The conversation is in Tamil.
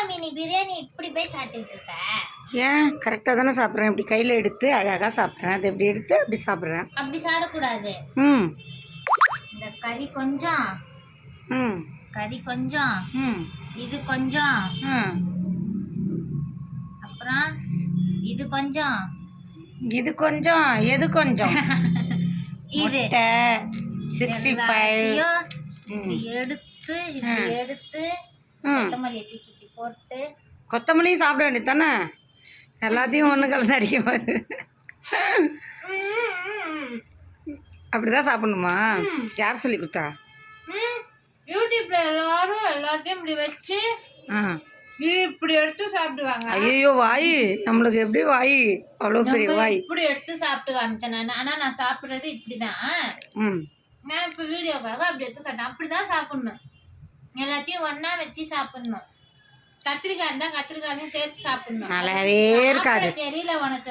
சாமி நீ பிரியாணி இப்படி போய் சாப்பிட்டுட்டு இருக்க? ஏன் கரெக்டாக தானே சாப்பிட்றேன். இப்படி கையில் எடுத்து அழகாக சாப்பிட்றேன். அதை இப்படி எடுத்து அப்படி சாப்பிட்றேன். அப்படி சாப்பிடக்கூடாது. ம் இந்த கறி கொஞ்சம், ம் கறி கொஞ்சம், ம் இது கொஞ்சம், ம் அப்புறம் இது கொஞ்சம், இது கொஞ்சம் எது கொஞ்சம் இது 65 இப்படி எடுத்து இப்படி எடுத்து கொத்தமல்லி தூக்கி இப்படி போட்டு. கொத்தமல்லியும் சாப்பிட வேண்டியது தானே. எல்லாத்தையும் ஒன்று கலந்து அடிக்கும் போது அப்படிதான் சாப்பிடணுமா? யார் சொல்லி கொடுத்தா? யூடியூப்ல எல்லாரும் எல்லாத்தையும் இப்படி வச்சு ஆ இப்படி எடுத்து சாப்பிடுவாங்க. ஐயோ வாய் நம்மளுக்கு எப்படி வாய் அவ்வளோ பெரிய வாய். இப்படி எடுத்து சாப்பிட்டு காமிச்சேன் நான். ஆனா நான் சாப்பிடுறது இப்படிதான். நான் இப்ப வீடியோக்காக அப்படி எடுத்து சாப்பிட்டேன். அப்படிதான் சாப்பிடணும். எல்லாத்தையும் ஒன்னா வச்சு சாப்பிடணும். கத்திரிக்காய் இருந்தா கத்திரிக்காயும் சேர்த்து சாப்பிடணும். நல்லாவே இருக்காது. தெரியல உனக்கு.